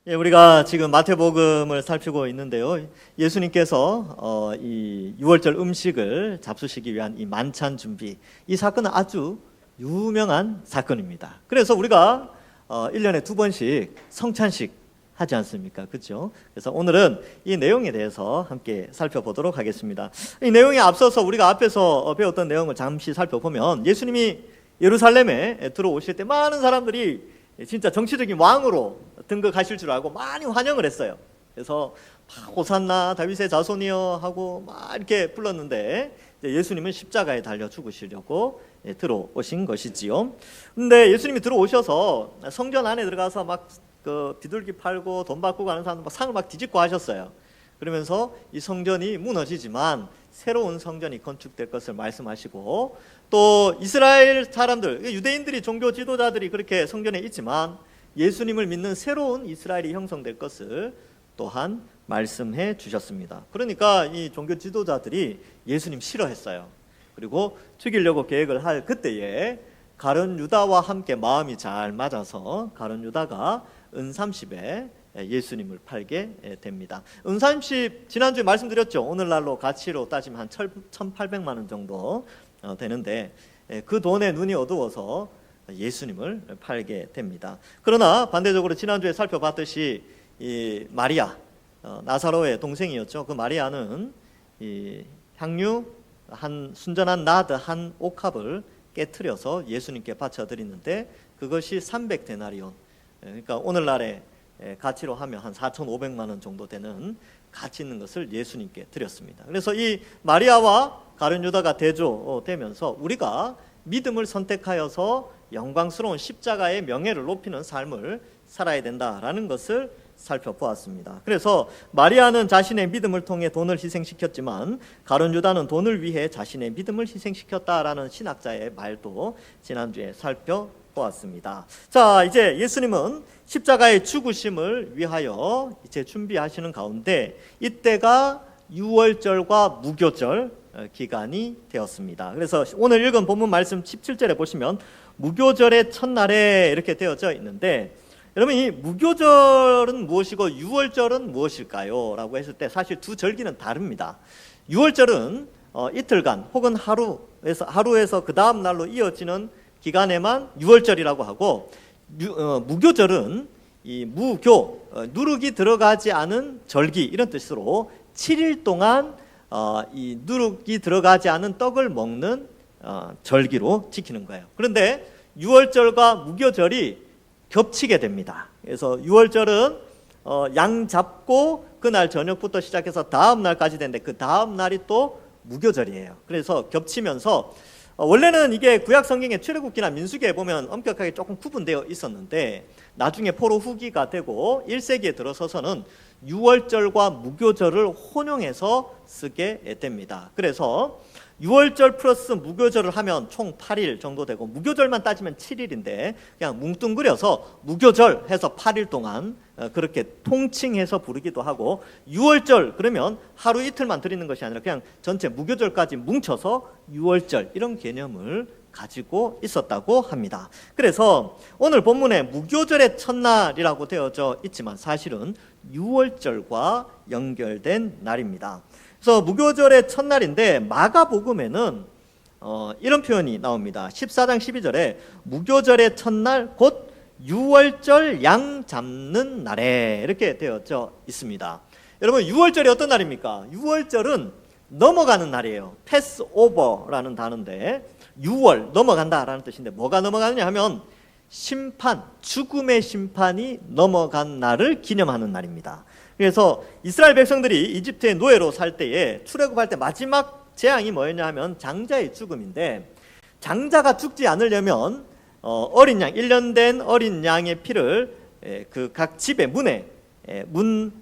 우리가 지금 마태복음을 살피고 있는데요. 예수님께서 이 유월절 음식을 잡수시기 위한 이 만찬 준비, 이 사건은 아주 유명한 사건입니다. 그래서 우리가 1년에 2번씩 성찬식 하지 않습니까? 그렇죠? 그래서 오늘은 이 내용에 대해서 함께 살펴보도록 하겠습니다. 이 내용에 앞서서 우리가 앞에서 배웠던 내용을 잠시 살펴보면, 예수님이 예루살렘에 들어오실 때 많은 사람들이 진짜 정치적인 왕으로 등극하실 줄 알고 많이 환영을 했어요. 그래서 호산나 다윗의 자손이여 하고 막 이렇게 불렀는데, 예수님은 십자가에 달려 죽으시려고 들어오신 것이지요. 근데 예수님이 들어오셔서 성전 안에 들어가서 막 비둘기 팔고 돈 받고 가는 사람들 상을 막 뒤집고 하셨어요. 그러면서 이 성전이 무너지지만 새로운 성전이 건축될 것을 말씀하시고, 또 이스라엘 사람들, 유대인들이, 종교 지도자들이 그렇게 성전에 있지만 예수님을 믿는 새로운 이스라엘이 형성될 것을 또한 말씀해 주셨습니다. 그러니까 이 종교 지도자들이 예수님 싫어했어요. 그리고 죽이려고 계획을 할 그때에 가룟 유다와 함께 마음이 잘 맞아서 가룟 유다가 은30에 예수님을 팔게 됩니다. 은30, 지난주에 말씀드렸죠. 오늘날로 가치로 따지면 한 1,800만 원 정도 되는데, 그 돈에 눈이 어두워서 예수님을 팔게 됩니다. 그러나 반대적으로 지난주에 살펴봤듯이 이 마리아, 나사로의 동생이었죠. 그 마리아는 이 향유 순전한 나드 한 옥합을 깨트려서 예수님께 바쳐드리는데, 그것이 300데나리온, 그러니까 오늘날의 가치로 하면 한 4,500만 원 정도 되는 가치 있는 것을 예수님께 드렸습니다. 그래서 이 마리아와 가룟 유다가 대조되면서 우리가 믿음을 선택하여서 영광스러운 십자가의 명예를 높이는 삶을 살아야 된다라는 것을 살펴보았습니다. 그래서 마리아는 자신의 믿음을 통해 돈을 희생시켰지만 가룟 유다는 돈을 위해 자신의 믿음을 희생시켰다라는 신학자의 말도 지난주에 살펴보았습니다. 자, 이제 예수님은 십자가의 죽으심을 위하여 이제 준비하시는 가운데, 이때가 유월절과 무교절 기간이 되었습니다. 그래서 오늘 읽은 본문 말씀 17절에 보시면 무교절의 첫날에 이렇게 되어져 있는데, 여러분, 이 무교절은 무엇이고 유월절은 무엇일까요? 라고 했을 때 사실 두 절기는 다릅니다. 유월절은 이틀간 혹은 하루에서 그 다음 날로 이어지는 기간에만 유월절이라고 하고, 무교절은 이 무교, 누룩이 들어가지 않은 절기, 이런 뜻으로 7일 동안 이 누룩이 들어가지 않은 떡을 먹는 절기로 지키는 거예요. 그런데 유월절과 무교절이 겹치게 됩니다. 그래서 유월절은 양 잡고 그날 저녁부터 시작해서 다음 날까지 되는데, 그 다음 날이 또 무교절이에요. 그래서 겹치면서 원래는 이게 구약 성경의 출애굽기나 민수기에 보면 엄격하게 조금 구분되어 있었는데, 나중에 포로 후기가 되고 1세기에 들어서서는 유월절과 무교절을 혼용해서 쓰게 됩니다. 그래서 유월절 플러스 무교절을 하면 총 8일 정도 되고, 무교절만 따지면 7일인데 그냥 뭉뚱그려서 무교절 해서 8일 동안 그렇게 통칭해서 부르기도 하고, 유월절 그러면 하루 이틀만 드리는 것이 아니라 그냥 전체 무교절까지 뭉쳐서 유월절, 이런 개념을 가지고 있었다고 합니다. 그래서 오늘 본문에 무교절의 첫날이라고 되어져 있지만 사실은 유월절과 연결된 날입니다. 그래서 무교절의 첫날인데, 마가복음에는 이런 표현이 나옵니다. 14장 12절에 무교절의 첫날 곧 유월절 양 잡는 날에, 이렇게 되어져 있습니다. 여러분, 유월절이 어떤 날입니까? 유월절은 넘어가는 날이에요. 패스오버라는 단어인데, 유월, 넘어간다라는 뜻인데, 뭐가 넘어가느냐 하면 심판, 죽음의 심판이 넘어간 날을 기념하는 날입니다. 그래서 이스라엘 백성들이 이집트의 노예로 살 때에 출애굽할 때 마지막 재앙이 뭐였냐 하면 장자의 죽음인데, 장자가 죽지 않으려면 어린 양, 1년 된 어린 양의 피를 그 각 집의 문에, 문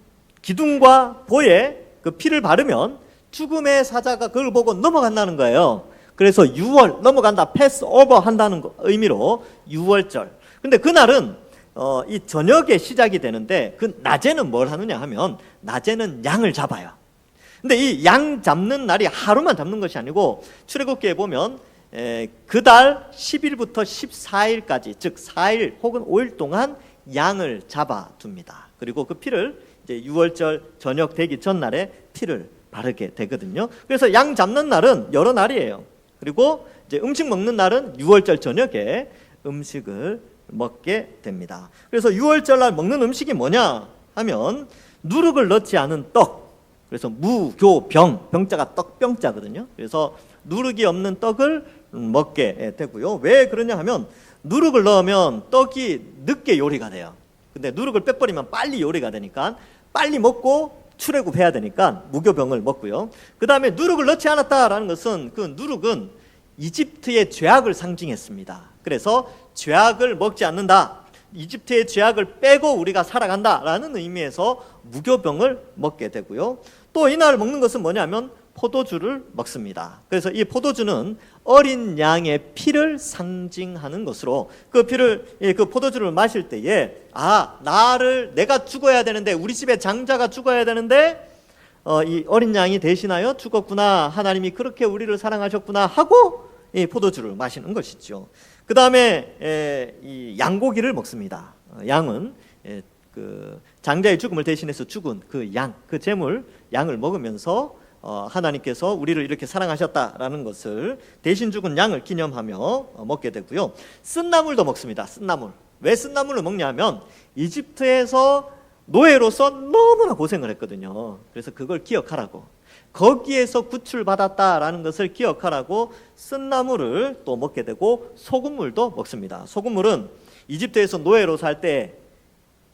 기둥과 보에 그 피를 바르면 죽음의 사자가 그걸 보고 넘어간다는 거예요. 그래서 유월, 넘어간다, 패스 오버 한다는 의미로 유월절. 근데 그날은 이 저녁에 시작이 되는데, 그 낮에는 뭘 하느냐 하면 낮에는 양을 잡아요. 근데 이 양 잡는 날이 하루만 잡는 것이 아니고, 출애굽기에 보면 그달 10일부터 14일까지, 즉 4일 혹은 5일 동안 양을 잡아둡니다. 그리고 그 피를 이제 유월절 저녁 되기 전날에 피를 바르게 되거든요. 그래서 양 잡는 날은 여러 날이에요. 그리고 이제 음식 먹는 날은 유월절 저녁에 음식을 먹게 됩니다. 그래서 유월절 날 먹는 음식이 뭐냐 하면 누룩을 넣지 않은 떡. 그래서 무교병, 병자가 떡병자거든요. 그래서 누룩이 없는 떡을 먹게 되고요. 왜 그러냐 하면 누룩을 넣으면 떡이 늦게 요리가 돼요. 근데 누룩을 빼버리면 빨리 요리가 되니까 빨리 먹고 출애굽해야 되니까 무교병을 먹고요. 그 다음에 누룩을 넣지 않았다라는 것은 그 누룩은 이집트의 죄악을 상징했습니다. 그래서 죄악을 먹지 않는다, 이집트의 죄악을 빼고 우리가 살아간다라는 의미에서 무교병을 먹게 되고요. 또 이날 먹는 것은 뭐냐면 포도주를 먹습니다. 그래서 이 포도주는 어린 양의 피를 상징하는 것으로 그 피를, 그 포도주를 마실 때에 내가 죽어야 되는데, 우리 집에 장자가 죽어야 되는데 이 어린 양이 대신하여 죽었구나, 하나님이 그렇게 우리를 사랑하셨구나 하고 이 포도주를 마시는 것이죠. 그 다음에 이 양고기를 먹습니다. 양은 그 장자의 죽음을 대신해서 죽은 그 양, 그 제물 양을 먹으면서 하나님께서 우리를 이렇게 사랑하셨다라는 것을, 대신 죽은 양을 기념하며 먹게 되고요. 쓴나물도 먹습니다. 쓴나물. 왜 쓴나물을 먹냐면 이집트에서 노예로서 너무나 고생을 했거든요. 그래서 그걸 기억하라고, 거기에서 구출받았다라는 것을 기억하라고 쓴나물을 또 먹게 되고, 소금물도 먹습니다. 소금물은 이집트에서 노예로 살 때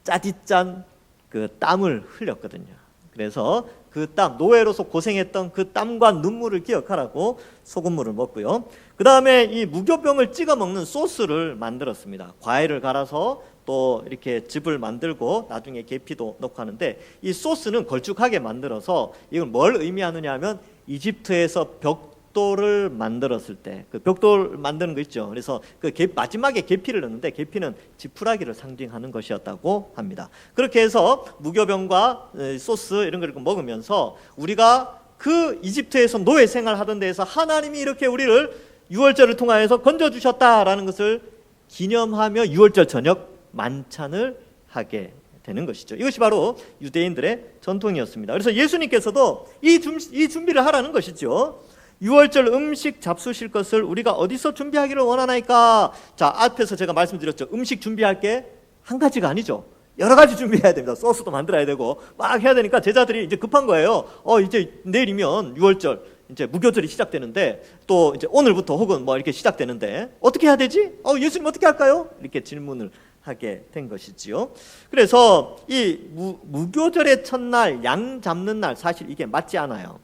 짜디짠 그 땀을 흘렸거든요. 그래서 그 땀, 노예로서 고생했던 그 땀과 눈물을 기억하라고 소금물을 먹고요. 그 다음에 이 무교병을 찍어 먹는 소스를 만들었습니다. 과일을 갈아서 또 이렇게 즙을 만들고 나중에 계피도 넣고 하는데, 이 소스는 걸쭉하게 만들어서 이건 뭘 의미하느냐 하면 이집트에서 벽돌을 만들었을 때, 그 벽돌 만드는 거 있죠. 그래서 그 마지막에 계피를 넣는데, 계피는 지푸라기를 상징하는 것이었다고 합니다. 그렇게 해서 무교병과 소스 이런 걸 먹으면서 우리가 그 이집트에서 노예 생활하던 데에서 하나님이 이렇게 우리를 유월절을 통하여서 건져주셨다라는 것을 기념하며 유월절 저녁 만찬을 하게 되는 것이죠. 이것이 바로 유대인들의 전통이었습니다. 그래서 예수님께서도 이 준비를 하라는 것이죠. 유월절 음식 잡수실 것을 우리가 어디서 준비하기를 원하나이까? 자, 앞에서 제가 말씀드렸죠. 음식 준비할 게 한 가지가 아니죠. 여러 가지 준비해야 됩니다. 소스도 만들어야 되고 막 해야 되니까 제자들이 이제 급한 거예요. 이제 내일이면 유월절, 이제 무교절이 시작되는데, 또 이제 오늘부터 혹은 뭐 이렇게 시작되는데 어떻게 해야 되지? 예수님 어떻게 할까요? 이렇게 질문을 하게 된 것이지요. 그래서 이 무교절의 첫날 양 잡는 날, 사실 이게 맞지 않아요.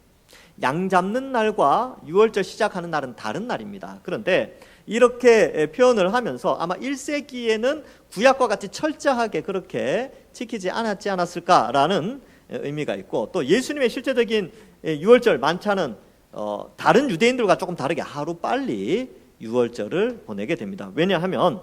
양 잡는 날과 유월절 시작하는 날은 다른 날입니다. 그런데 이렇게 표현을 하면서 아마 1세기에는 구약과 같이 철저하게 그렇게 지키지 않았을까라는 의미가 있고, 또 예수님의 실제적인 유월절 만찬은 다른 유대인들과 조금 다르게 하루 빨리 유월절을 보내게 됩니다. 왜냐하면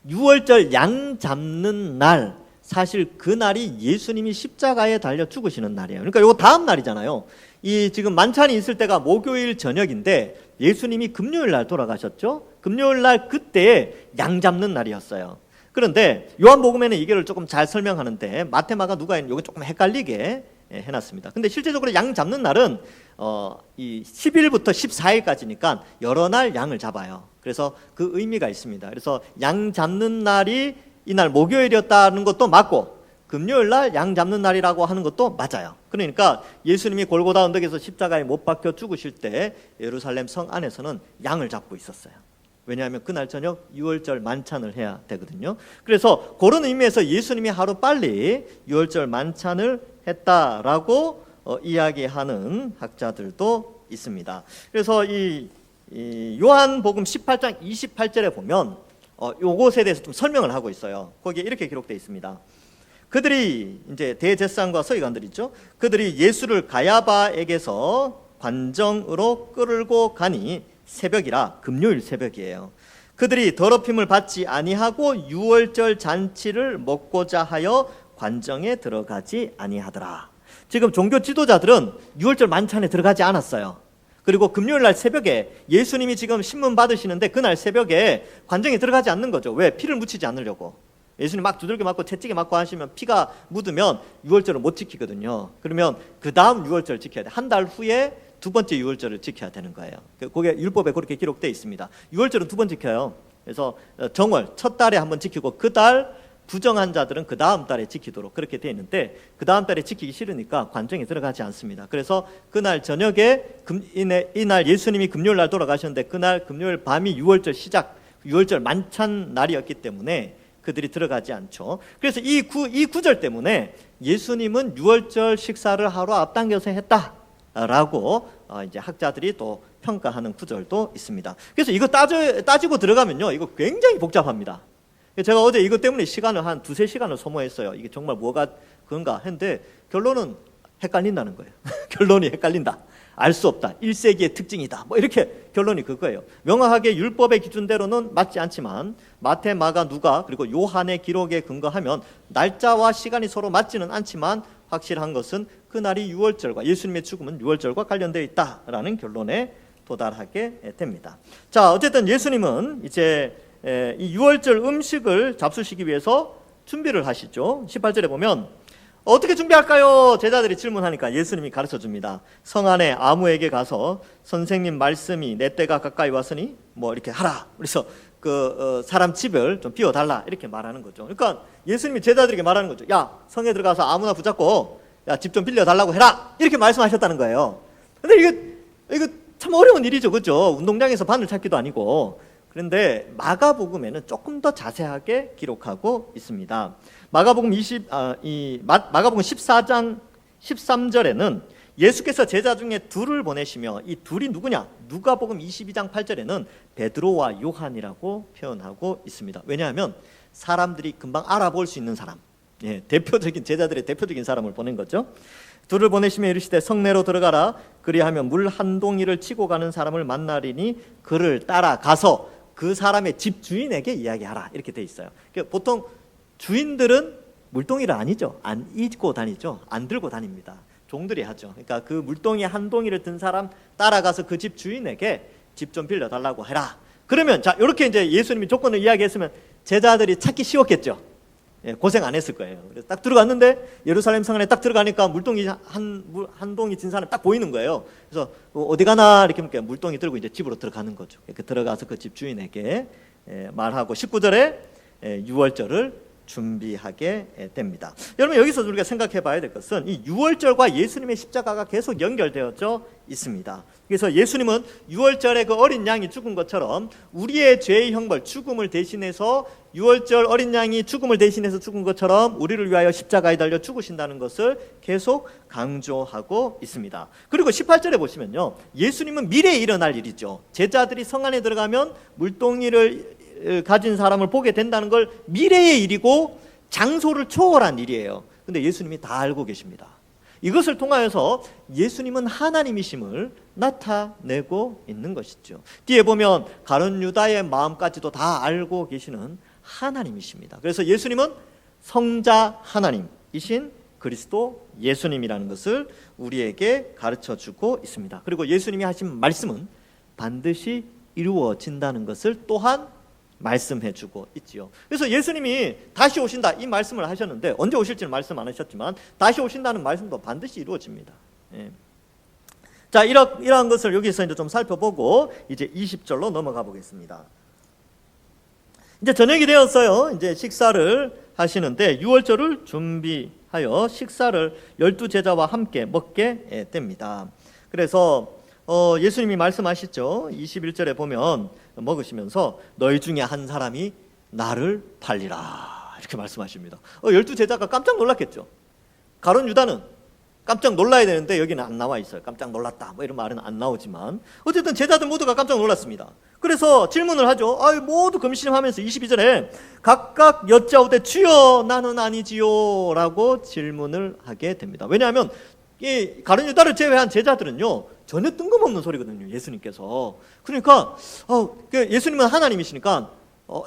유월절 양 잡는 날, 사실 그 날이 예수님이 십자가에 달려 죽으시는 날이에요. 그러니까 이거 다음 날이잖아요. 이 지금 만찬이 있을 때가 목요일 저녁인데 예수님이 금요일 날 돌아가셨죠. 금요일 날 그때 양 잡는 날이었어요. 그런데 요한복음에는 이거를 조금 잘 설명하는데 마태, 마가, 누가는 이거 조금 헷갈리게 해놨습니다. 근데 실제적으로 양 잡는 날은 이 10일부터 14일까지니까 여러 날 양을 잡아요. 그래서 그 의미가 있습니다. 그래서 양 잡는 날이 이날 목요일이었다는 것도 맞고, 금요일 날 양 잡는 날이라고 하는 것도 맞아요. 그러니까 예수님이 골고다 언덕에서 십자가에 못 박혀 죽으실 때 예루살렘 성 안에서는 양을 잡고 있었어요. 왜냐하면 그날 저녁 유월절 만찬을 해야 되거든요. 그래서 그런 의미에서 예수님이 하루 빨리 유월절 만찬을 했다라고 이야기하는 학자들도 있습니다. 그래서 이 요한복음 18장 28절에 보면 요것에 대해서 좀 설명을 하고 있어요. 거기에 이렇게 기록되어 있습니다. 그들이, 이제 대제사장과 서기관들 있죠. 그들이 예수를 가야바에게서 관정으로 끌고 가니 새벽이라, 금요일 새벽이에요. 그들이 더럽힘을 받지 아니하고 유월절 잔치를 먹고자 하여 관정에 들어가지 아니하더라. 지금 종교 지도자들은 유월절 만찬에 들어가지 않았어요. 그리고 금요일 날 새벽에 예수님이 지금 신문 받으시는데 그날 새벽에 관정에 들어가지 않는 거죠. 왜? 피를 묻히지 않으려고. 예수님 막 두들겨 맞고 채찍에 맞고 하시면 피가 묻으면 유월절을 못 지키거든요. 그러면 그 다음 유월절 지켜야 돼. 한 달 후에 두 번째 유월절을 지켜야 되는 거예요. 그게 율법에 그렇게 기록되어 있습니다. 유월절은 두 번 지켜요. 그래서 정월 첫 달에 한 번 지키고 그 달 부정한 자들은 그 다음 달에 지키도록 그렇게 되어 있는데 그 다음 달에 지키기 싫으니까 관정에 들어가지 않습니다. 그래서 그날 저녁에 이날 예수님이 금요일 날 돌아가셨는데 그날 금요일 밤이 유월절 시작, 유월절 만찬 날이었기 때문에 그들이 들어가지 않죠. 그래서 이 구절 때문에 예수님은 유월절 식사를 하루 앞당겨서 했다라고 이제 학자들이 또 평가하는 구절도 있습니다. 그래서 이거 따지고 들어가면요, 이거 굉장히 복잡합니다. 제가 어제 이것 때문에 시간을 한 2-3시간을 소모했어요. 이게 정말 뭐가 그런가 했는데 결론은 헷갈린다는 거예요. 결론이 헷갈린다. 알 수 없다. 1세기의 특징이다. 뭐 이렇게 결론이 그거예요. 명확하게 율법의 기준대로는 맞지 않지만 마태, 마가, 누가 그리고 요한의 기록에 근거하면 날짜와 시간이 서로 맞지는 않지만 확실한 것은 그날이 유월절과 예수님의 죽음은 유월절과 관련되어 있다라는 결론에 도달하게 됩니다. 자, 어쨌든 예수님은 이제 이 유월절 음식을 잡수시기 위해서 준비를 하시죠. 18절에 보면 어떻게 준비할까요? 제자들이 질문하니까 예수님이 가르쳐 줍니다. 성 안에 아무에게 가서 선생님 말씀이 내 때가 가까이 왔으니 뭐 이렇게 하라. 그래서 사람 집을 좀 비워달라 이렇게 말하는 거죠. 그러니까 예수님이 제자들에게 말하는 거죠. 야, 성에 들어가서 아무나 붙잡고 야, 집 좀 빌려달라고 해라 이렇게 말씀하셨다는 거예요. 근데 이거 참 어려운 일이죠, 그렇죠? 운동장에서 바늘 찾기도 아니고. 그런데 마가복음에는 조금 더 자세하게 기록하고 있습니다. 마가복음 14장 13절에는 예수께서 제자 중에 둘을 보내시며 이 둘이 누구냐? 누가복음 22장 8절에는 베드로와 요한이라고 표현하고 있습니다. 왜냐하면 사람들이 금방 알아볼 수 있는 사람, 대표적인 제자들의 대표적인 사람을 보낸 거죠. 둘을 보내시며 이르시되 성내로 들어가라. 그리하면 물 한 동이를 치고 가는 사람을 만나리니 그를 따라가서 그 사람의 집 주인에게 이야기하라 이렇게 돼 있어요. 보통 주인들은 물동이를 아니죠. 안 잊고 다니죠. 안 들고 다닙니다. 종들이 하죠. 그러니까 그 물동이 한 동이를 든 사람 따라가서 그 집 주인에게 집 좀 빌려달라고 해라. 그러면 자, 이렇게 이제 예수님이 조건을 이야기했으면 제자들이 찾기 쉬웠겠죠. 고생 안 했을 거예요. 그래서 딱 들어갔는데 예루살렘 성 안에 딱 들어가니까 물동이 한 동이 진 사람 딱 보이는 거예요. 그래서 어디 가나 이렇게 하니까 물동이 들고 이제 집으로 들어가는 거죠. 이렇게 들어가서 그 집 주인에게 말하고 19절에 유월절을 준비하게 됩니다. 여러분, 여기서 우리가 생각해 봐야 될 것은 이 유월절과 예수님의 십자가가 계속 연결되어져 있습니다. 그래서 예수님은 유월절에 그 어린 양이 죽은 것처럼 우리의 죄의 형벌, 죽음을 대신해서 유월절 어린 양이 죽음을 대신해서 죽은 것처럼 우리를 위하여 십자가에 달려 죽으신다는 것을 계속 강조하고 있습니다. 그리고 18절에 보시면요, 예수님은 미래에 일어날 일이죠. 제자들이 성 안에 들어가면 물동이를 가진 사람을 보게 된다는 걸 미래의 일이고 장소를 초월한 일이에요. 근데 예수님이 다 알고 계십니다. 이것을 통하여서 예수님은 하나님이심을 나타내고 있는 것이죠. 뒤에 보면 가룟 유다의 마음까지도 다 알고 계시는 하나님이십니다. 그래서 예수님은 성자 하나님이신 그리스도 예수님이라는 것을 우리에게 가르쳐주고 있습니다. 그리고 예수님이 하신 말씀은 반드시 이루어진다는 것을 또한 말씀해주고 있지요. 그래서 예수님이 다시 오신다 이 말씀을 하셨는데 언제 오실지는 말씀 안 하셨지만 다시 오신다는 말씀도 반드시 이루어집니다. 자, 이러한 것을 여기서 이제 좀 살펴보고 이제 20절로 넘어가 보겠습니다. 이제 저녁이 되었어요. 이제 식사를 하시는데 유월절을 준비하여 식사를 12제자와 함께 먹게 됩니다. 그래서 예수님이 말씀하시죠. 21절에 보면 먹으시면서 너희 중에 한 사람이 나를 팔리라 이렇게 말씀하십니다. 12제자가 깜짝 놀랐겠죠. 가룟 유다는 깜짝 놀라야 되는데 여기는 안 나와 있어요. 깜짝 놀랐다 뭐 이런 말은 안 나오지만 어쨌든 제자들 모두가 깜짝 놀랐습니다. 그래서 질문을 하죠. 모두 금심하면서 22절에 각각 여짜오되 주여 나는 아니지요 라고 질문을 하게 됩니다. 왜냐하면 이 가룟 유다를 제외한 제자들은요 전혀 뜬금없는 소리거든요. 예수님께서. 그러니까 예수님은 하나님이시니까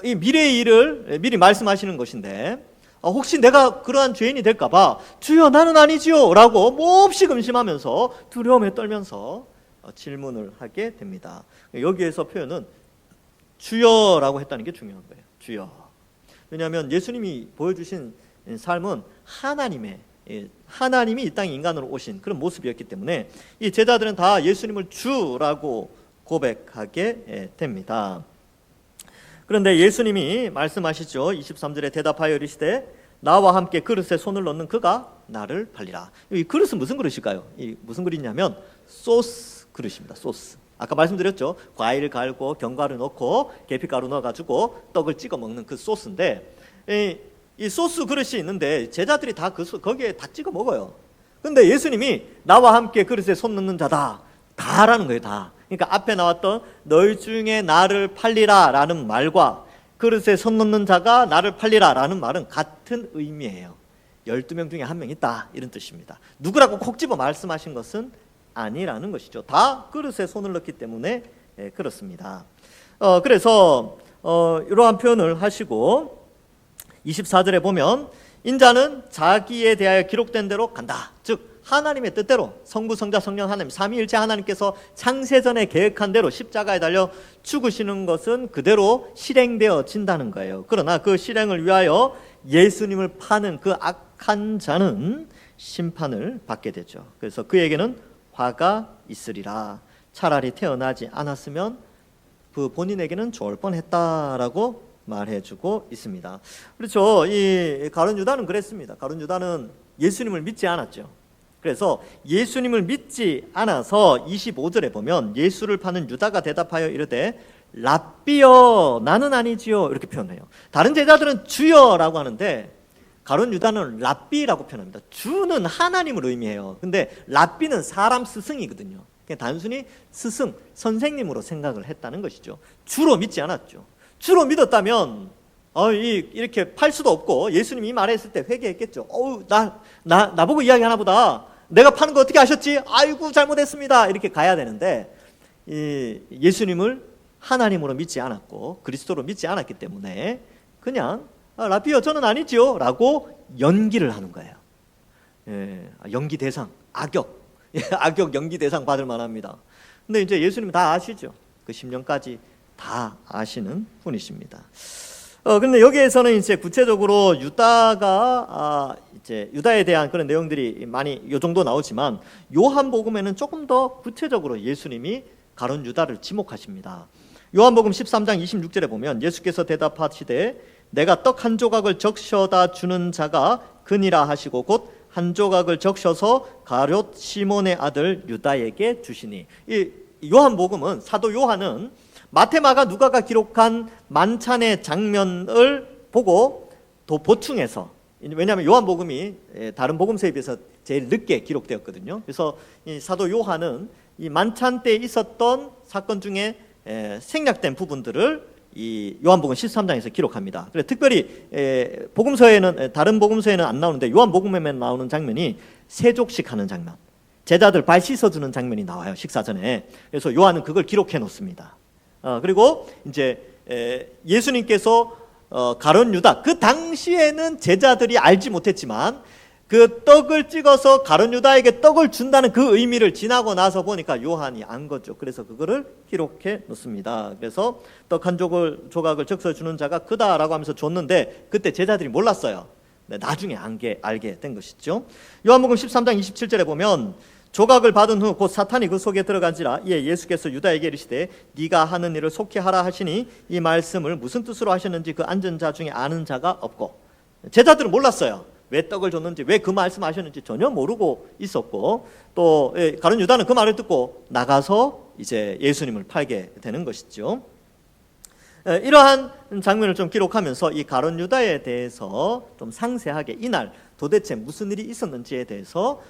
이 미래의 일을 미리 말씀하시는 것인데 혹시 내가 그러한 죄인이 될까 봐 주여 나는 아니지요 라고 몹시 금심하면서 두려움에 떨면서 질문을 하게 됩니다. 여기에서 표현은 주여라고 했다는 게 중요한 거예요. 주여. 왜냐하면 예수님이 보여주신 삶은 하나님이 이 땅에 인간으로 오신 그런 모습이었기 때문에 이 제자들은 다 예수님을 주라고 고백하게 됩니다. 그런데 예수님이 말씀하시죠. 23절에 대답하여 이르시되 나와 함께 그릇에 손을 넣는 그가 나를 팔리라. 이 그릇은 무슨 그릇일까요? 이 무슨 그릇이냐면 소스 그릇입니다. 소스. 아까 말씀드렸죠. 과일을 갈고 견과류 넣고 계피가루 넣어가지고 떡을 찍어 먹는 그 소스인데 이 소스 그릇이 있는데 제자들이 다 거기에 다 찍어 먹어요. 근데 예수님이 나와 함께 그릇에 손 넣는 자다. 다라는 거예요. 다. 그러니까 앞에 나왔던 너희 중에 나를 팔리라 라는 말과 그릇에 손 넣는 자가 나를 팔리라 라는 말은 같은 의미예요. 12명 중에 한 명 있다 이런 뜻입니다. 누구라고 콕 집어 말씀하신 것은 아니라는 것이죠. 다 그릇에 손을 넣기 때문에 그렇습니다. 그래서 이러한 표현을 하시고 24절에 보면 인자는 자기에 대하여 기록된 대로 간다. 즉 하나님의 뜻대로 성부 성자 성령 하나님 삼위일체 하나님께서 창세전에 계획한 대로 십자가에 달려 죽으시는 것은 그대로 실행되어진다는 거예요. 그러나 그 실행을 위하여 예수님을 파는 그 악한 자는 심판을 받게 되죠. 그래서 그에게는 화가 있으리라. 차라리 태어나지 않았으면 그 본인에게는 좋을 뻔했다라고 말해주고 있습니다. 그렇죠. 이 가룟 유다는 그랬습니다. 가룟 유다는 예수님을 믿지 않았죠. 그래서 예수님을 믿지 않아서 25절에 보면 예수를 파는 유다가 대답하여 이르되 랍비여 나는 아니지요 이렇게 표현해요. 다른 제자들은 주여라고 하는데 가룟 유다는 랍비라고 표현합니다. 주는 하나님을 의미해요. 근데 랍비는 사람 스승이거든요. 그냥 단순히 스승, 선생님으로 생각을 했다는 것이죠. 주로 믿지 않았죠. 주로 믿었다면 이렇게 팔 수도 없고 예수님이 이 말했을 때 회개했겠죠. 나보고 이야기하나 보다. 내가 파는 거 어떻게 아셨지? 아이고 잘못했습니다. 이렇게 가야 되는데 예수님을 하나님으로 믿지 않았고 그리스도로 믿지 않았기 때문에 그냥 라비요 저는 아니지요 라고 연기를 하는 거예요. 연기 대상, 악역 악역 연기 대상 받을 만합니다. 근데 이제 예수님은 다 아시죠. 그 10년까지 다 아시는 분이십니다. 그런데 여기에서는 이제 구체적으로 유다가 이제 유다에 대한 그런 내용들이 많이 요 정도 나오지만 요한복음에는 조금 더 구체적으로 예수님이 가룟 유다를 지목하십니다. 요한복음 13장 26절에 보면 예수께서 대답하시되 내가 떡 한 조각을 적셔다 주는 자가 그니라 하시고 곧 한 조각을 적셔서 가룟 시몬의 아들 유다에게 주시니. 이 요한복음은 사도 요한은 마태, 마가, 누가가 기록한 만찬의 장면을 보고 또 보충해서, 왜냐하면 요한복음이 다른 복음서에 비해서 제일 늦게 기록되었거든요. 그래서 이 사도 요한은 이 만찬 때 있었던 사건 중에 생략된 부분들을 이 요한복음 13장에서 기록합니다. 그래서 특별히 복음서에는 다른 복음서에는 안 나오는데 요한복음에만 나오는 장면이 세족식 하는 장면, 제자들 발 씻어주는 장면이 나와요, 식사 전에. 그래서 요한은 그걸 기록해 놓습니다. 그리고 이제 예수님께서 가룟 유다, 그 당시에는 제자들이 알지 못했지만 그 떡을 찍어서 가룟 유다에게 떡을 준다는 그 의미를 지나고 나서 보니까 요한이 안 거죠. 그래서 그거를 기록해 놓습니다. 그래서 떡 한 조각을 적셔 주는 자가 그다라고 하면서 줬는데 그때 제자들이 몰랐어요. 나중에 알게 된 것이죠. 요한복음 13장 27절에 보면 조각을 받은 후 곧 사탄이 그 속에 들어간지라 이에 예수께서 유다에게 이르시되 네가 하는 일을 속히 하라 하시니 이 말씀을 무슨 뜻으로 하셨는지 그 앉은 자 중에 아는 자가 없고. 제자들은 몰랐어요. 왜 떡을 줬는지, 왜 그 말씀하셨는지 전혀 모르고 있었고, 또 가룟 유다는 그 말을 듣고 나가서 이제 예수님을 팔게 되는 것이죠. 이러한 장면을 좀 기록하면서 이 가룟 유다에 대해서 좀 상세하게 이날 도대체 무슨 일이 있었는지에 대해서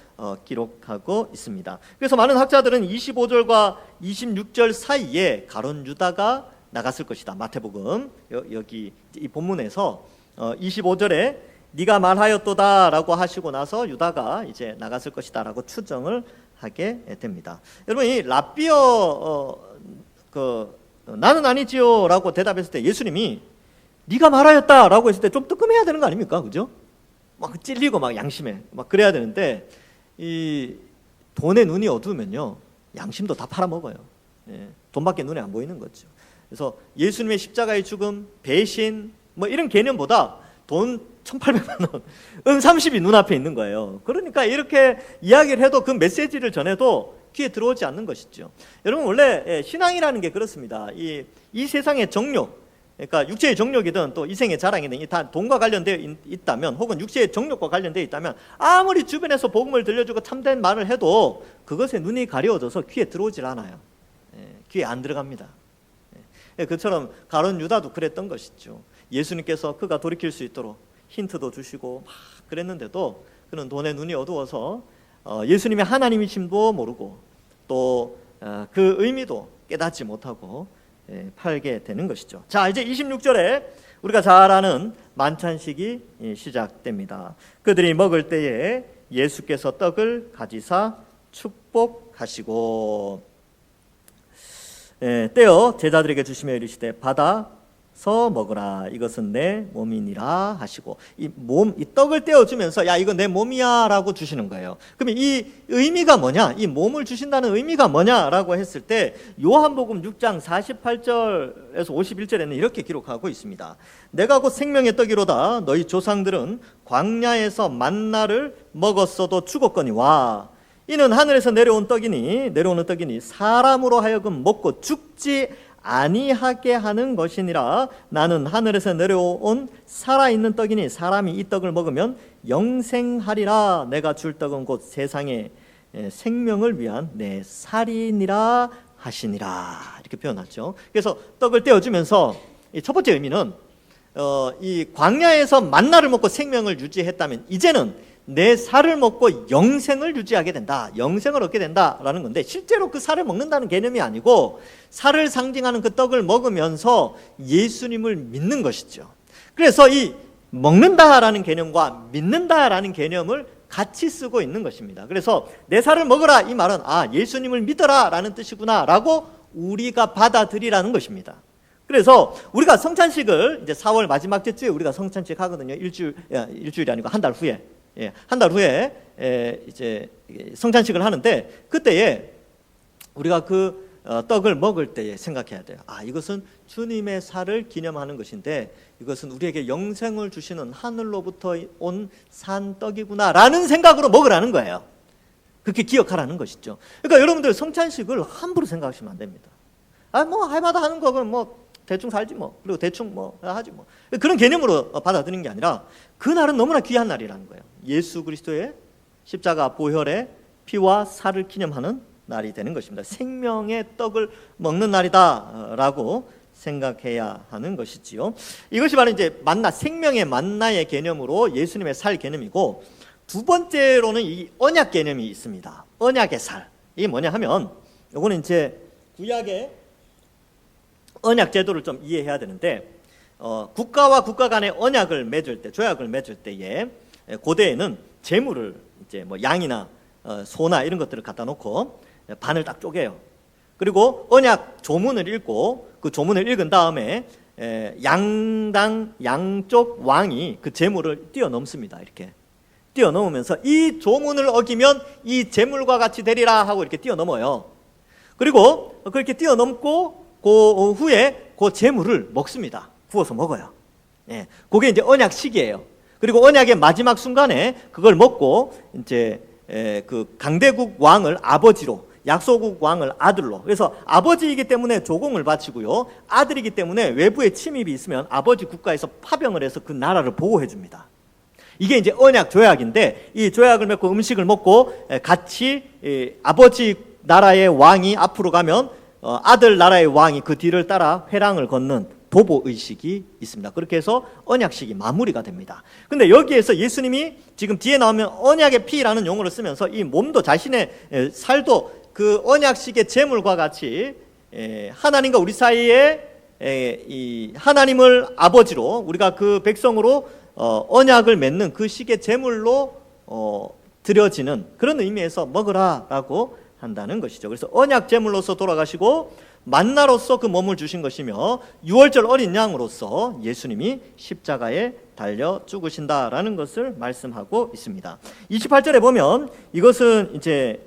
기록하고 있습니다. 그래서 많은 학자들은 25절과 26절 사이에 가룟 유다가 나갔을 것이다. 마태복음 여기 이 본문에서 25절에 네가 말하였도다라고 하시고 나서 유다가 이제 나갔을 것이다라고 추정을 하게 됩니다. 여러분, 이 랍비어 나는 아니지요라고 대답했을 때 예수님이 네가 말하였다라고 했을 때 좀 뜨끔해야 되는 거 아닙니까? 그죠? 막 찔리고 막 양심에 막 그래야 되는데 이 돈에 눈이 어두우면요 양심도 다 팔아먹어요. 돈밖에 눈에 안 보이는 거죠. 그래서 예수님의 십자가의 죽음, 배신, 뭐 이런 개념보다 돈 1,800만 원, 은 30이 눈앞에 있는 거예요. 그러니까 이렇게 이야기를 해도 그 메시지를 전해도 귀에 들어오지 않는 것이죠. 여러분 원래 신앙이라는 게 그렇습니다. 이 세상의 정욕, 그러니까 육체의 정욕이든 또 이생의 자랑이든 다 돈과 관련되어 있다면, 혹은 육체의 정욕과 관련되어 있다면 아무리 주변에서 복음을 들려주고 참된 말을 해도 그것에 눈이 가려워져서 귀에 들어오질 않아요. 귀에 안 들어갑니다. 그처럼 가룟 유다도 그랬던 것이죠. 예수님께서 그가 돌이킬 수 있도록 힌트도 주시고 막 그랬는데도 그는 돈에 눈이 어두워서 예수님의 하나님이심도 모르고 또 그 의미도 깨닫지 못하고 팔게 되는 것이죠. 자, 이제 26절에 우리가 잘 아는 만찬식이 시작됩니다. 그들이 먹을 때에 예수께서 떡을 가지사 축복하시고 떼어 제자들에게 주시며 이르시되 받아서 먹으라, 이것은 내 몸이니라 하시고, 이 떡을 떼어주면서 야 이거 내 몸이야 라고 주시는 거예요. 그러면 이 의미가 뭐냐, 이 몸을 주신다는 의미가 뭐냐라고 했을 때 요한복음 6장 48절에서 51절에는 이렇게 기록하고 있습니다. 내가 곧 생명의 떡이로다. 너희 조상들은 광야에서 만나를 먹었어도 죽었거니와 이는 하늘에서 내려오는 떡이니 사람으로 하여금 먹고 죽지 아니하게 하는 것이니라. 나는 하늘에서 내려온 살아있는 떡이니 사람이 이 떡을 먹으면 영생하리라. 내가 줄 떡은 곧 세상의 생명을 위한 내 살이니라 하시니라. 이렇게 표현하죠. 그래서 떡을 떼어주면서 첫 번째 의미는 이 광야에서 만나를 먹고 생명을 유지했다면 이제는 내 살을 먹고 영생을 유지하게 된다, 영생을 얻게 된다라는 건데, 실제로 그 살을 먹는다는 개념이 아니고 살을 상징하는 그 떡을 먹으면서 예수님을 믿는 것이죠. 그래서 이 먹는다라는 개념과 믿는다라는 개념을 같이 쓰고 있는 것입니다. 그래서 내 살을 먹어라 이 말은 예수님을 믿어라 라는 뜻이구나 라고 우리가 받아들이라는 것입니다. 그래서 우리가 성찬식을 이제 4월 마지막 주에 우리가 성찬식 하거든요. 일주일이 아니고 한 달 후에. 한 달 후에 이제 성찬식을 하는데, 그때에 우리가 그 떡을 먹을 때에 생각해야 돼요. 이것은 주님의 살을 기념하는 것인데 이것은 우리에게 영생을 주시는 하늘로부터 온 산 떡이구나 라는 생각으로 먹으라는 거예요. 그렇게 기억하라는 것이죠. 그러니까 여러분들 성찬식을 함부로 생각하시면 안 됩니다. 뭐 해마다 하는 거는 뭐 대충 살지 뭐, 그리고 대충 뭐 하지 뭐, 그런 개념으로 받아들이는 게 아니라 그날은 너무나 귀한 날이라는 거예요. 예수 그리스도의 십자가 보혈의 피와 살을 기념하는 날이 되는 것입니다. 생명의 떡을 먹는 날이다 라고 생각해야 하는 것이지요. 이것이 바로 이제 만나, 생명의 만나의 개념으로 예수님의 살 개념이고, 두 번째로는 이 언약 개념이 있습니다. 언약의 살. 이게 뭐냐 하면, 이거는 이제 구약의 언약 제도를 좀 이해해야 되는데, 국가와 국가 간의 언약을 맺을 때, 조약을 맺을 때에 고대에는 재물을 이제 뭐 양이나 소나 이런 것들을 갖다 놓고 반을 딱 쪼개요. 그리고 언약 조문을 읽고 그 조문을 읽은 다음에 양쪽 왕이 그 재물을 뛰어넘습니다. 이렇게 뛰어넘으면서 이 조문을 어기면 이 재물과 같이 되리라 하고 이렇게 뛰어넘어요. 그리고 그렇게 뛰어넘고 그 후에 그 재물을 먹습니다. 구워서 먹어요. 그게 이제 언약식이에요. 그리고 언약의 마지막 순간에 그걸 먹고 이제 그 강대국 왕을 아버지로, 약소국 왕을 아들로, 그래서 아버지이기 때문에 조공을 바치고요, 아들이기 때문에 외부의 침입이 있으면 아버지 국가에서 파병을 해서 그 나라를 보호해 줍니다. 이게 이제 언약 조약인데, 이 조약을 맺고 음식을 먹고 같이 아버지 나라의 왕이 앞으로 가면 아들 나라의 왕이 그 뒤를 따라 회랑을 걷는 도보의식이 있습니다. 그렇게 해서 언약식이 마무리가 됩니다. 근데 여기에서 예수님이 지금 뒤에 나오면 언약의 피라는 용어를 쓰면서 이 몸도, 자신의 살도 그 언약식의 제물과 같이 하나님과 우리 사이에 이 하나님을 아버지로, 우리가 그 백성으로 언약을 맺는 그 식의 제물로 드려지는 그런 의미에서 먹으라라고 한다는 것이죠. 그래서 언약 제물로서 돌아가시고 만나로서 그 몸을 주신 것이며, 유월절 어린 양으로서 예수님이 십자가에 달려 죽으신다라는 것을 말씀하고 있습니다. 28절에 보면 이것은 이제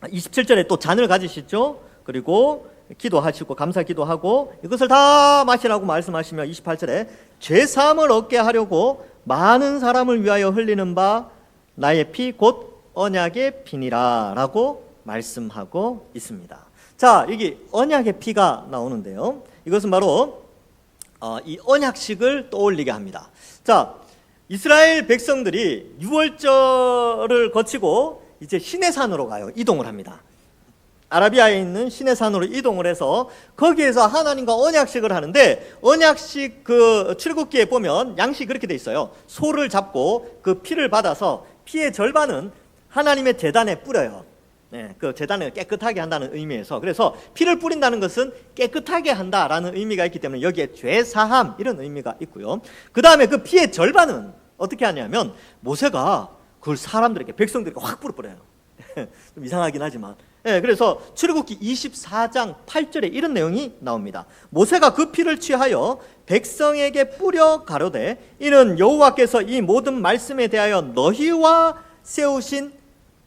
27절에 또 잔을 가지시죠. 그리고 기도하시고 감사 기도하고 이것을 다 마시라고 말씀하시며 28절에 죄 사함을 얻게 하려고 많은 사람을 위하여 흘리는 바 나의 피 곧 언약의 피니라 라고 말씀하고 있습니다. 자, 여기 언약의 피가 나오는데요, 이것은 바로 이 언약식을 떠올리게 합니다. 자, 이스라엘 백성들이 유월절을 거치고 이제 시내산으로 가요. 이동을 합니다. 아라비아에 있는 시내산으로 이동을 해서 거기에서 하나님과 언약식을 하는데, 언약식 그 출애굽기에 보면 양식이 그렇게 돼 있어요. 소를 잡고 그 피를 받아서 피의 절반은 하나님의 제단에 뿌려요. 네, 그 제단을 깨끗하게 한다는 의미에서, 그래서 피를 뿌린다는 것은 깨끗하게 한다라는 의미가 있기 때문에 여기에 죄사함 이런 의미가 있고요. 그 다음에 그 피의 절반은 어떻게 하냐면 모세가 그걸 사람들에게, 백성들에게 확 뿌려요. 좀 이상하긴 하지만, 그래서 출애굽기 24장 8절에 이런 내용이 나옵니다. 모세가 그 피를 취하여 백성에게 뿌려 가로되 이는 여호와께서 이 모든 말씀에 대하여 너희와 세우신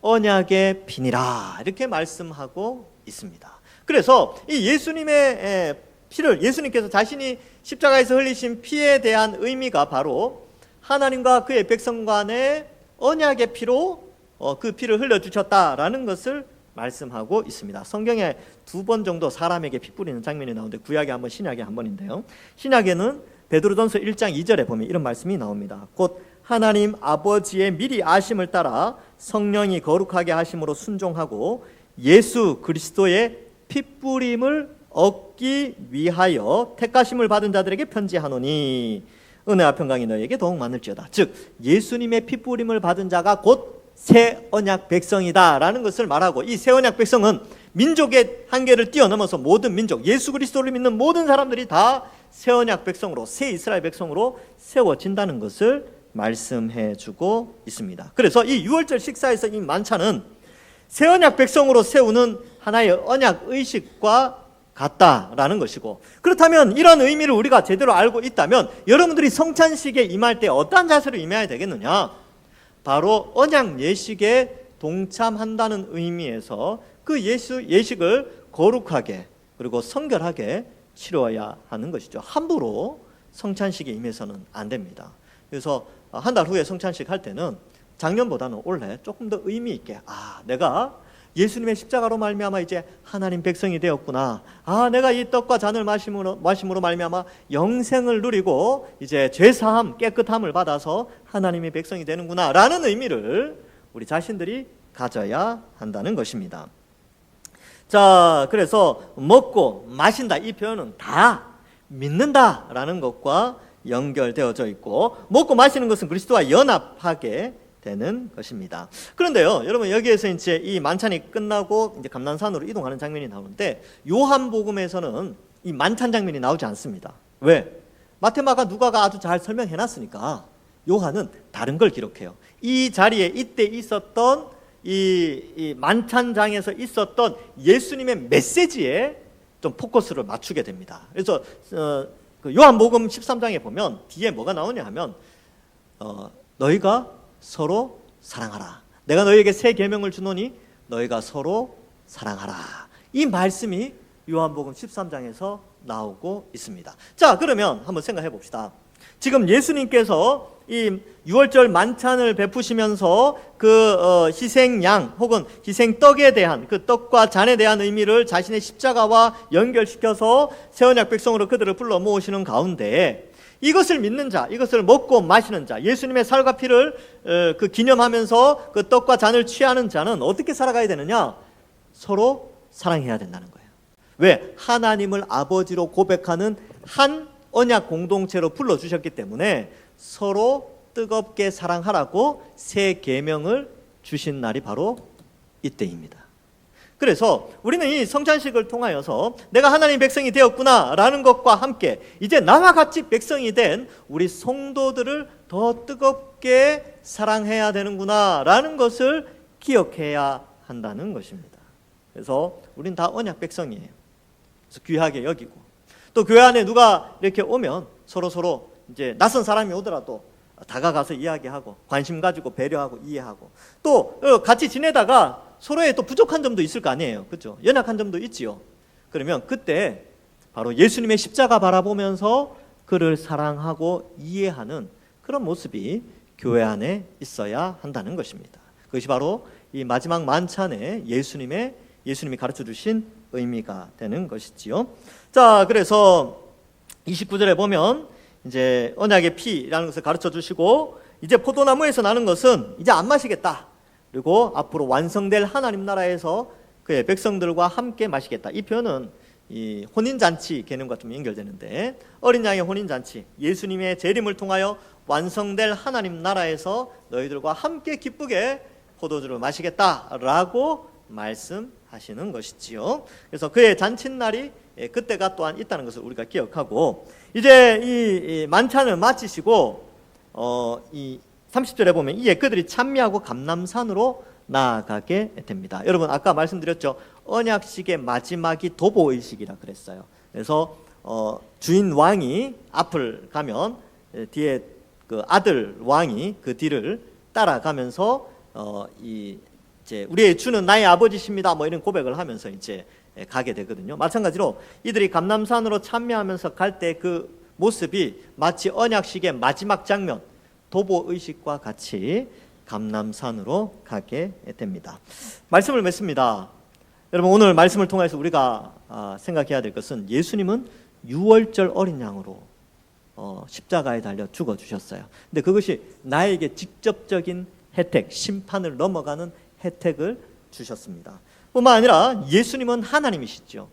언약의 피니라 이렇게 말씀하고 있습니다. 그래서 이 예수님의 피를, 예수님께서 자신이 십자가에서 흘리신 피에 대한 의미가 바로 하나님과 그의 백성 간의 언약의 피로 그 피를 흘려주셨다라는 것을 말씀하고 있습니다. 성경에 2번 정도 사람에게 피 뿌리는 장면이 나오는데, 구약에 한 번, 신약에 한 번인데요, 신약에는 베드로전서 1장 2절에 보면 이런 말씀이 나옵니다. 곧 하나님 아버지의 미리 아심을 따라 성령이 거룩하게 하심으로 순종하고 예수 그리스도의 피 뿌림을 얻기 위하여 택하심을 받은 자들에게 편지하노니 은혜와 평강이 너희에게 더욱 많을지어다. 즉 예수님의 피 뿌림을 받은 자가 곧 새 언약 백성이다 라는 것을 말하고, 이 새 언약 백성은 민족의 한계를 뛰어넘어서 모든 민족, 예수 그리스도를 믿는 모든 사람들이 다 새 언약 백성으로, 새 이스라엘 백성으로 세워진다는 것을 말씀해 주고 있습니다. 그래서 이 유월절 식사에서 이 만찬은 새 언약 백성으로 세우는 하나의 언약 의식과 같다라는 것이고, 그렇다면 이런 의미를 우리가 제대로 알고 있다면 여러분들이 성찬식에 임할 때 어떠한 자세로 임해야 되겠느냐? 바로 언약 예식에 동참한다는 의미에서 그 예식을 거룩하게 그리고 성결하게 치러야 하는 것이죠. 함부로 성찬식에 임해서는 안 됩니다. 그래서 한 달 후에 성찬식 할 때는 작년보다는 올해 조금 더 의미 있게, 내가 예수님의 십자가로 말미암아 이제 하나님 백성이 되었구나, 내가 이 떡과 잔을 마심으로 말미암아 영생을 누리고 이제 죄사함, 깨끗함을 받아서 하나님의 백성이 되는구나 라는 의미를 우리 자신들이 가져야 한다는 것입니다. 자, 그래서 먹고 마신다 이 표현은 다 믿는다라는 것과 연결되어져 있고, 먹고 마시는 것은 그리스도와 연합하게 되는 것입니다. 그런데요, 여러분, 여기에서 이제 이 만찬이 끝나고 이제 감난산으로 이동하는 장면이 나오는데, 요한복음에서는 이 만찬 장면이 나오지 않습니다. 왜? 마태, 마가, 누가가 아주 잘 설명해 놨으니까 요한은 다른 걸 기록해요. 이 자리에 이때 있었던 이 만찬장에서 있었던 예수님의 메시지에 좀 포커스를 맞추게 됩니다. 그래서 그 요한복음 13장에 보면 뒤에 뭐가 나오냐 하면 너희가 서로 사랑하라. 내가 너희에게 새 계명을 주노니 너희가 서로 사랑하라. 이 말씀이 요한복음 13장에서 나오고 있습니다. 자, 그러면 한번 생각해 봅시다. 지금 예수님께서 이 유월절 만찬을 베푸시면서 그 희생양 혹은 희생떡에 대한, 그 떡과 잔에 대한 의미를 자신의 십자가와 연결시켜서 새언약 백성으로 그들을 불러 모으시는 가운데, 이것을 믿는 자, 이것을 먹고 마시는 자, 예수님의 살과 피를 그 기념하면서 그 떡과 잔을 취하는 자는 어떻게 살아가야 되느냐? 서로 사랑해야 된다는 거예요. 왜? 하나님을 아버지로 고백하는 한 언약 공동체로 불러주셨기 때문에 서로 뜨겁게 사랑하라고 새 계명을 주신 날이 바로 이때입니다. 그래서 우리는 이 성찬식을 통하여서 내가 하나님 백성이 되었구나 라는 것과 함께 이제 나와 같이 백성이 된 우리 성도들을 더 뜨겁게 사랑해야 되는구나 라는 것을 기억해야 한다는 것입니다. 그래서 우린 다 언약 백성이에요. 그래서 귀하게 여기고, 또 교회 안에 누가 이렇게 오면 서로 이제 낯선 사람이 오더라도 다가가서 이야기하고 관심 가지고 배려하고 이해하고, 또 같이 지내다가 서로의 또 부족한 점도 있을 거 아니에요. 그렇죠? 연약한 점도 있지요. 그러면 그때 바로 예수님의 십자가 바라보면서 그를 사랑하고 이해하는 그런 모습이 교회 안에 있어야 한다는 것입니다. 그것이 바로 이 마지막 만찬에 예수님이 가르쳐 주신 의미가 되는 것이지요. 자, 그래서 29절에 보면 이제 언약의 피라는 것을 가르쳐 주시고, 이제 포도나무에서 나는 것은 이제 안 마시겠다. 그리고 앞으로 완성될 하나님 나라에서 그의 백성들과 함께 마시겠다. 이 표현은 이 혼인잔치 개념과 좀 연결되는데, 어린 양의 혼인잔치, 예수님의 재림을 통하여 완성될 하나님 나라에서 너희들과 함께 기쁘게 포도주를 마시겠다라고 말씀하시는 것이지요. 그래서 그의 잔칫날이 그때가 또한 있다는 것을 우리가 기억하고, 이제 이 만찬을 마치시고 이 30절에 보면 이에 그들이 찬미하고 감람산으로 나아가게 됩니다. 여러분, 아까 말씀드렸죠. 언약식의 마지막이 도보의식이라 그랬어요. 그래서 주인 왕이 앞을 가면 뒤에 그 아들 왕이 그 뒤를 따라가면서 이제 우리의 주는 나의 아버지십니다, 뭐 이런 고백을 하면서 이제 가게 되거든요. 마찬가지로 이들이 감람산으로 참여하면서 갈 때 그 모습이 마치 언약식의 마지막 장면, 도보의식과 같이 감람산으로 가게 됩니다. 말씀을 맺습니다. 여러분, 오늘 말씀을 통해서 우리가 생각해야 될 것은 예수님은 유월절 어린 양으로 십자가에 달려 죽어주셨어요. 근데 그것이 나에게 직접적인 혜택, 심판을 넘어가는 혜택을 주셨습니다. 뿐만 아니라 예수님은 하나님이시죠.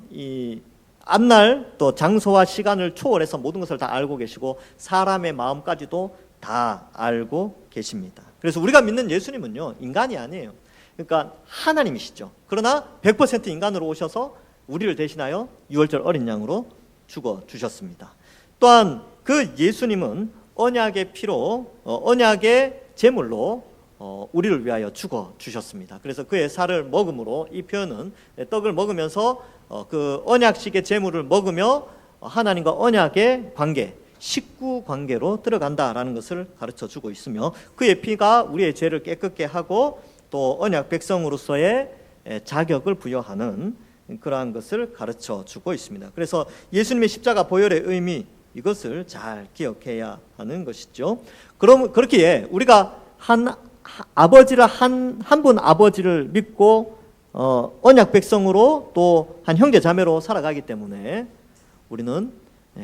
이 앞날 또 장소와 시간을 초월해서 모든 것을 다 알고 계시고 사람의 마음까지도 다 알고 계십니다. 그래서 우리가 믿는 예수님은요, 인간이 아니에요. 그러니까 하나님이시죠. 그러나 100% 인간으로 오셔서 우리를 대신하여 유월절 어린 양으로 죽어 주셨습니다. 또한 그 예수님은 언약의 피로, 언약의 제물로 우리를 위하여 죽어 주셨습니다. 그래서 그의 살을 먹음으로, 이 표현은 떡을 먹으면서 그 언약식의 제물을 먹으며 하나님과 언약의 관계, 식구 관계로 들어간다라는 것을 가르쳐 주고 있으며, 그의 피가 우리의 죄를 깨끗게 하고 또 언약 백성으로서의 자격을 부여하는 그러한 것을 가르쳐 주고 있습니다. 그래서 예수님의 십자가 보혈의 의미, 이것을 잘 기억해야 하는 것이죠. 그럼 그렇기에 우리가 한 분 아버지를 믿고 언약 백성으로 또 한 형제 자매로 살아가기 때문에 우리는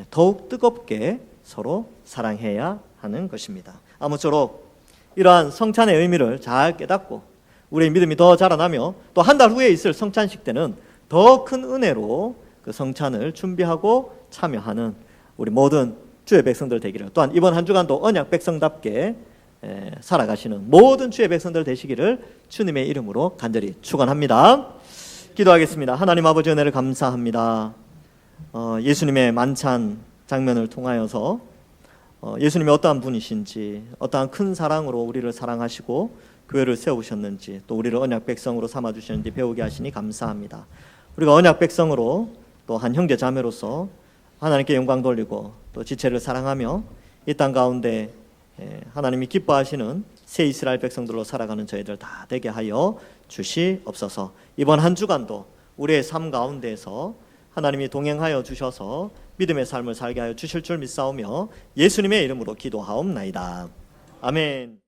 더욱 뜨겁게 서로 사랑해야 하는 것입니다. 아무쪼록 이러한 성찬의 의미를 잘 깨닫고 우리의 믿음이 더 자라나며, 또 한 달 후에 있을 성찬식 때는 더 큰 은혜로 그 성찬을 준비하고 참여하는 우리 모든 주의 백성들 되기를, 또한 이번 한 주간도 언약 백성답게 살아가시는 모든 주의 백성들 되시기를 주님의 이름으로 간절히 축원합니다. 기도하겠습니다. 하나님 아버지, 은혜를 감사합니다. 예수님의 만찬 장면을 통하여서 예수님이 어떠한 분이신지, 어떠한 큰 사랑으로 우리를 사랑하시고 교회를 세우셨는지, 또 우리를 언약 백성으로 삼아주셨는지 배우게 하시니 감사합니다. 우리가 언약 백성으로 또 한 형제 자매로서 하나님께 영광 돌리고 또 지체를 사랑하며 이 땅 가운데 하나님이 기뻐하시는 새 이스라엘 백성들로 살아가는 저희들 다 되게 하여 주시옵소서. 이번 한 주간도 우리의 삶 가운데에서 하나님이 동행하여 주셔서 믿음의 삶을 살게 하여 주실 줄 믿사오며 예수님의 이름으로 기도하옵나이다. 아멘.